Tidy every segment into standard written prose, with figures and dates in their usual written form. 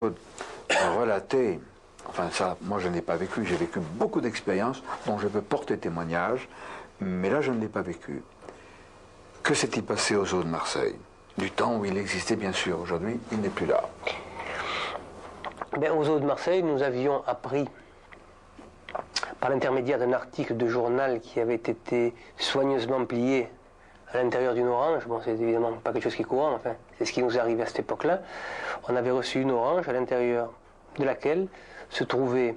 Relater, enfin ça, moi je n'ai pas vécu, j'ai vécu beaucoup d'expériences dont je peux porter témoignage, mais là je ne l'ai pas vécu. Que s'est-il passé aux eaux de Marseille? Du temps où il existait bien sûr, aujourd'hui il n'est plus là. Aux eaux de Marseille, nous avions appris, par l'intermédiaire d'un article de journal qui avait été soigneusement plié à l'intérieur d'une orange, bon c'est évidemment pas quelque chose qui est courant, enfin c'est ce qui nous arrivait à cette époque-là, on avait reçu une orange à l'intérieur de laquelle se trouvait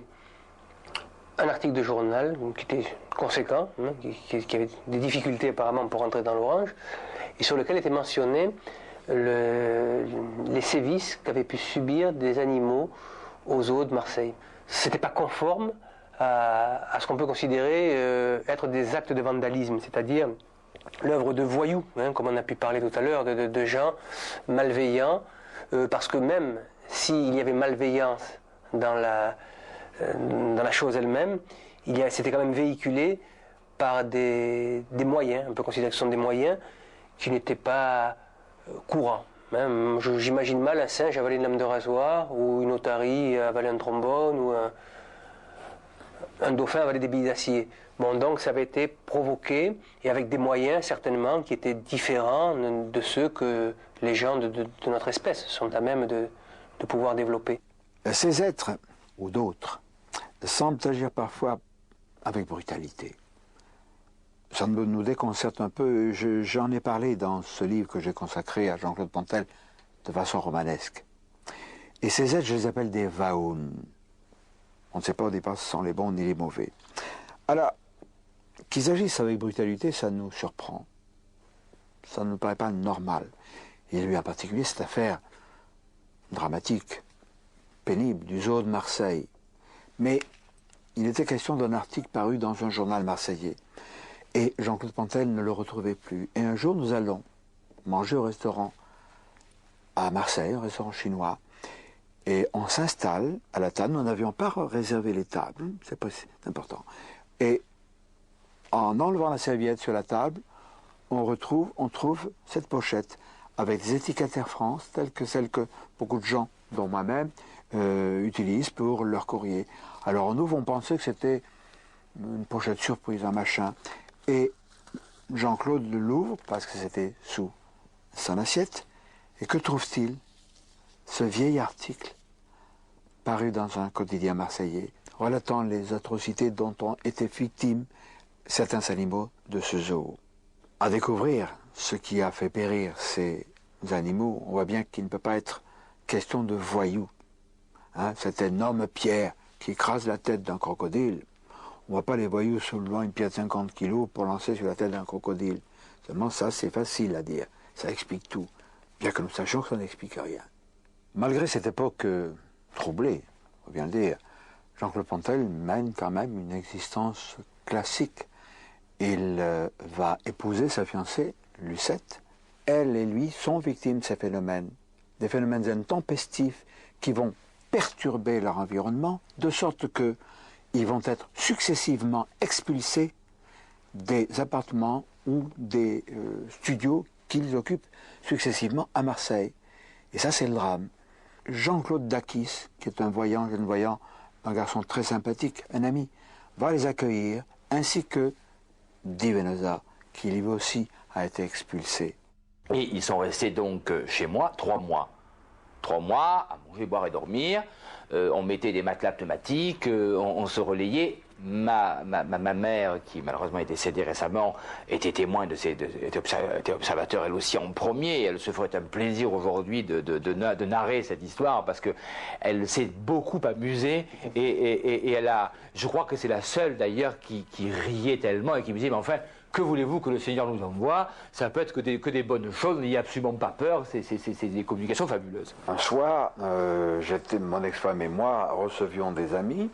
un article de journal qui était conséquent, qui avait des difficultés apparemment pour entrer dans l'orange, et sur lequel était mentionné les sévices qu'avaient pu subir des animaux aux eaux de Marseille. C'était pas conforme à ce qu'on peut considérer être des actes de vandalisme, c'est-à-dire l'œuvre de voyous, comme on a pu parler tout à l'heure, de gens malveillants, parce que même s'il y avait malveillance dans la chose elle-même, c'était quand même véhiculé par des moyens, on peut considérer que ce sont des moyens qui n'étaient pas courants. J'imagine mal un singe avaler une lame de rasoir, ou une otarie avaler un trombone, ou un dauphin avaler des billes d'acier. Bon, donc ça avait été provoqué, et avec des moyens certainement qui étaient différents de ceux que les gens de notre espèce sont à même de pouvoir développer. Ces êtres, ou d'autres, semblent agir parfois avec brutalité. Ça nous déconcerte un peu. J'en ai parlé dans ce livre que j'ai consacré à Jean-Claude Pontel de façon romanesque. Et ces êtres, je les appelle des vaouns. On ne sait pas au départ si ce sont les bons ni les mauvais. Alors, qu'ils agissent avec brutalité, ça nous surprend. Ça ne nous paraît pas normal. Et lui en particulier, cette affaire dramatique, pénible, du zoo de Marseille. Mais il était question d'un article paru dans un journal marseillais. Et Jean-Claude Pontel ne le retrouvait plus. Et un jour, nous allons manger au restaurant à Marseille, un restaurant chinois. Et on s'installe à la table. Nous n'avions pas réservé les tables, c'est important. Et en enlevant la serviette sur la table, on trouve cette pochette avec des étiquettes Air France, telles que celles que beaucoup de gens, dont moi-même, utilisent pour leur courrier. Alors on ouvre, on pensait que c'était une pochette surprise, un machin. Et Jean-Claude l'ouvre, parce que c'était sous son assiette, et que trouve-t-il? Ce vieil article, paru dans un quotidien marseillais, relatant les atrocités dont ont été victimes certains animaux de ce zoo. À découvrir ce qui a fait périr ces animaux, on voit bien qu'il ne peut pas être question de voyous. Cette énorme pierre qui écrase la tête d'un crocodile, on ne voit pas les voyous soulevant une pierre de 50 kilos pour lancer sur la tête d'un crocodile. Seulement ça, c'est facile à dire. Ça explique tout. Bien que nous sachions que ça n'explique rien. Malgré cette époque troublée, on va bien le dire, Jean-Claude Pontel mène quand même une existence classique. Il va épouser sa fiancée, Lucette. Elle et lui sont victimes de ces phénomènes. Des phénomènes intempestifs qui vont perturber leur environnement, de sorte qu'ils vont être successivement expulsés des appartements ou des studios qu'ils occupent successivement à Marseille. Et ça, c'est le drame. Jean-Claude Dakis, qui est un jeune voyant, un garçon très sympathique, un ami, va les accueillir, ainsi que Di Venosa, qui lui aussi a été expulsé. Et ils sont restés donc chez moi 3 mois. 3 mois, à manger, boire et dormir. On mettait des matelas pneumatiques, on se relayait. Ma mère, qui malheureusement est décédée récemment, était témoin était observateur elle aussi en premier. Elle se ferait un plaisir aujourd'hui de narrer cette histoire parce qu'elle s'est beaucoup amusée et elle a, je crois que c'est la seule d'ailleurs qui riait tellement et qui me disait mais enfin que voulez-vous que le Seigneur nous envoie? Ça peut être que des bonnes choses, n'ayez absolument pas peur, c'est des communications fabuleuses. Un soir, mon ex-femme et moi recevions des amis,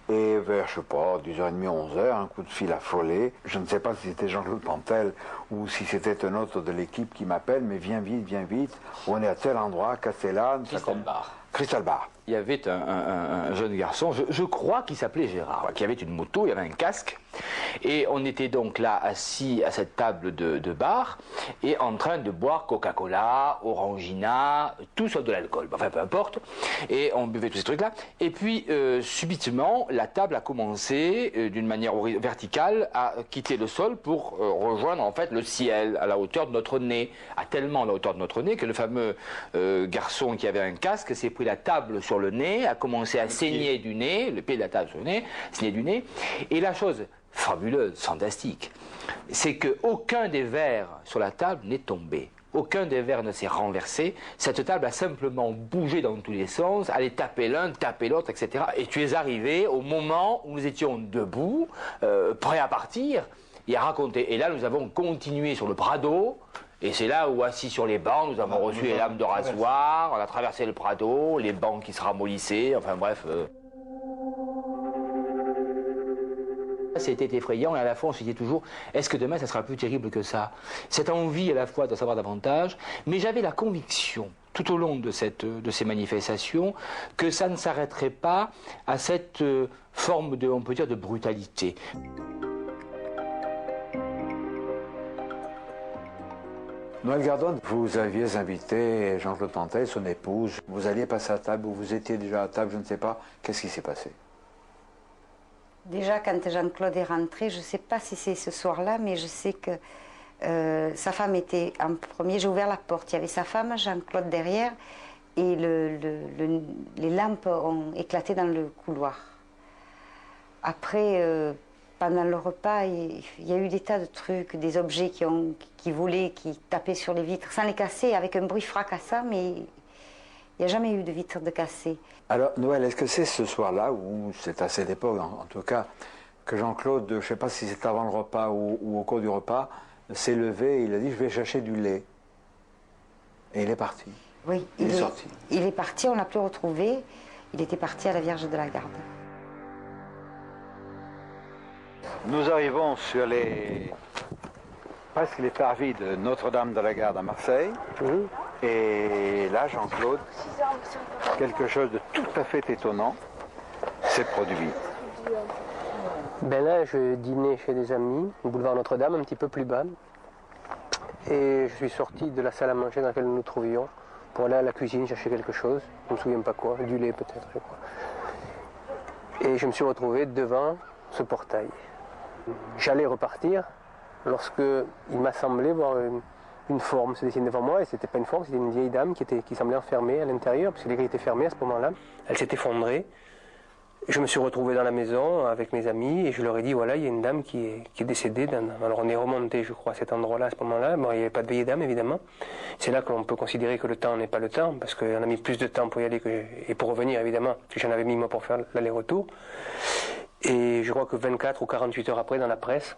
et vers, je sais pas, 10h30, 11h, un coup de fil affolé. Je ne sais pas si c'était Jean-Claude Pontel ou si c'était un autre de l'équipe qui m'appelle, mais viens vite, on est à tel endroit, Castellane. Crystal Bar. Crystal Bar. il y avait un jeune garçon, je crois qu'il s'appelait Gérard, qui avait une moto, il avait un casque. Et on était donc là assis à cette table de bar et en train de boire Coca-Cola, Orangina, tout sauf de l'alcool, enfin peu importe. Et on buvait tous ces trucs-là. Et puis subitement, la table a commencé d'une manière verticale à quitter le sol pour rejoindre en fait le ciel à la hauteur de notre nez, à tellement à la hauteur de notre nez que le fameux garçon qui avait un casque s'est pris la table sur le nez, a commencé à saigner du nez, le pied de la table sur le nez, saigner du nez. Et la chose fabuleuse, fantastique, c'est qu'aucun des verres sur la table n'est tombé. Aucun des verres ne s'est renversé. Cette table a simplement bougé dans tous les sens, allait taper l'un, taper l'autre, etc. Et tu es arrivé au moment où nous étions debout, prêts à partir, et à raconter. Et là, nous avons continué sur le Prado. Et c'est là où, assis sur les bancs, nous avons reçu les lames de rasoir, on a traversé le Prado, les bancs qui se ramollissaient, enfin bref... C'était effrayant et à la fois on se disait toujours, est-ce que demain ça sera plus terrible que ça? Cette envie à la fois de savoir davantage, mais j'avais la conviction tout au long de ces manifestations que ça ne s'arrêterait pas à cette forme de, on peut dire, de brutalité. Noël Gardon, vous aviez invité Jean-Claude Pantel, son épouse. Vous alliez passer à table ou vous étiez déjà à table, je ne sais pas. Qu'est-ce qui s'est passé? Déjà, quand Jean-Claude est rentré, je ne sais pas si c'est ce soir-là, mais je sais que sa femme était en premier. J'ai ouvert la porte, il y avait sa femme, Jean-Claude derrière, et les lampes ont éclaté dans le couloir. Après, pendant le repas, il y a eu des tas de trucs, des objets qui volaient, qui tapaient sur les vitres, sans les casser, avec un bruit fracassant, mais il n'y a jamais eu de vitres de cassées. Alors, Noël, est-ce que c'est ce soir-là, ou c'est à cette époque, en tout cas, que Jean-Claude, je ne sais pas si c'est avant le repas ou au cours du repas, s'est levé et il a dit « je vais chercher du lait ». Et il est parti. Oui, il est sorti. Il est parti, on ne l'a plus retrouvé. Il était parti à la Vierge de la Garde. Nous arrivons sur presque les parvis de Notre-Dame de la Garde à Marseille. Et là, Jean-Claude, quelque chose de tout à fait étonnant s'est produit. Ben là, je dînais chez des amis, au boulevard Notre-Dame, un petit peu plus bas. Et je suis sorti de la salle à manger dans laquelle nous nous trouvions pour aller à la cuisine chercher quelque chose. Je ne me souviens pas quoi, du lait peut-être, je crois. Et je me suis retrouvé devant ce portail. J'allais repartir lorsque il m'a semblé voir une forme se dessiner devant moi, et c'était pas une forme, c'était une vieille dame qui semblait enfermée à l'intérieur, parce que les grilles étaient fermées à ce moment-là. Elle s'est effondrée. Je me suis retrouvé dans la maison avec mes amis, et je leur ai dit, voilà, il y a une dame qui est décédée. Alors on est remonté, je crois, à cet endroit-là, à ce moment-là. Bon, il n'y avait pas de vieille dame, évidemment. C'est là qu'on peut considérer que le temps n'est pas le temps, parce qu'on a mis plus de temps pour y aller et pour revenir, évidemment, parce que j'en avais mis moi pour faire l'aller-retour. Et je crois que 24 ou 48 heures après, dans la presse,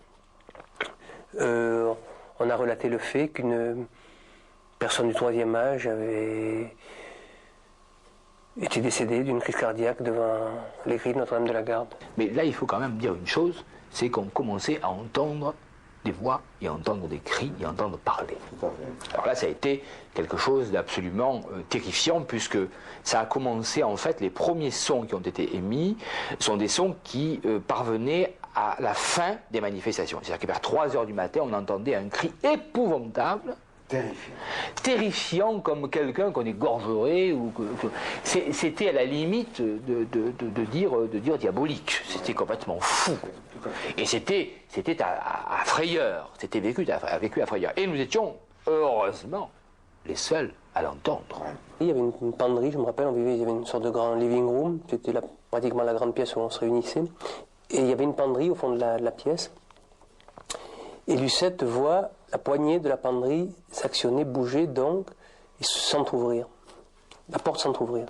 on a relaté le fait qu'une personne du 3e âge avait été décédée d'une crise cardiaque devant les grilles de Notre-Dame de la Garde. Mais là, il faut quand même dire une chose, c'est qu'on commençait à entendre des voix, et à entendre des cris, et à entendre parler. Alors là, ça a été quelque chose d'absolument terrifiant, puisque ça a commencé, en fait, les premiers sons qui ont été émis sont des sons qui parvenaient à la fin des manifestations. C'est-à-dire que vers 3 heures du matin, on entendait un cri épouvantable, terrifiant comme quelqu'un qu'on égorgerait. C'était à la limite de dire diabolique. C'était complètement fou. Et c'était à frayeur. C'était vécu à frayeur. Et nous étions, heureusement, les seuls à l'entendre. Il y avait une penderie, je me rappelle, il y avait une sorte de grand living room. C'était pratiquement la grande pièce où on se réunissait. Et il y avait une penderie au fond de la pièce. Et Lucette voit la poignée de la penderie s'actionner, bouger donc, et s'entrouvrir. La porte s'entrouvrir.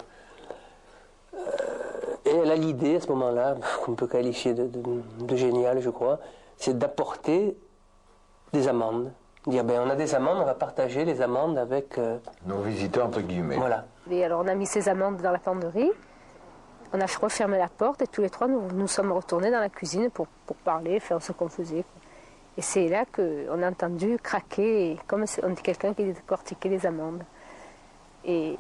Et elle a l'idée, à ce moment-là, qu'on peut qualifier de génial, je crois, c'est d'apporter des amendes. Dire, ben on a des amendes, on va partager les amendes avec... nos visiteurs, entre guillemets. Voilà. Et alors on a mis ces amendes dans la penderie, on a refermé la porte et tous les trois nous sommes retournés dans la cuisine pour parler, faire ce qu'on faisait. Et c'est là qu'on a entendu craquer, comme si on était quelqu'un qui décortiquait les amandes. Et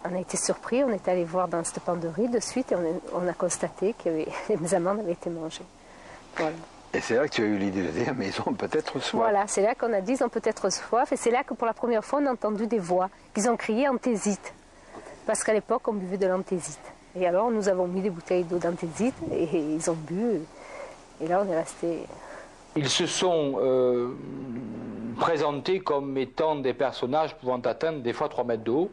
On a été surpris, on est allé voir dans cette penderie de suite et on a constaté que les amandes avaient été mangées. Voilà. Et c'est là que tu as eu l'idée de dire, mais ils ont peut-être soif. Voilà, c'est là qu'on a dit ils ont peut-être soif et c'est là que pour la première fois on a entendu des voix, qu'ils ont crié anthésite. Parce qu'à l'époque on buvait de l'anthésite. Et alors nous avons mis des bouteilles d'eau d'anthésite et ils ont bu. Et là on est resté... Ils se sont présentés comme étant des personnages pouvant atteindre des fois 3 mètres de haut,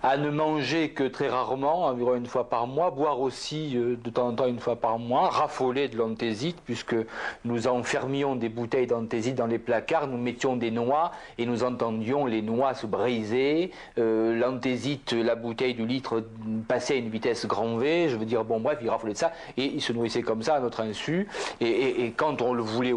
à ne manger que très rarement, environ une fois par mois, boire aussi de temps en temps une fois par mois, raffoler de l'anthésite, puisque nous enfermions des bouteilles d'anthésite dans les placards, nous mettions des noix et nous entendions les noix se briser, l'anthésite, la bouteille du litre passait à une vitesse grand V, je veux dire, bon bref, ils raffolaient de ça, et ils se nourrissaient comme ça à notre insu, et quand on le voulait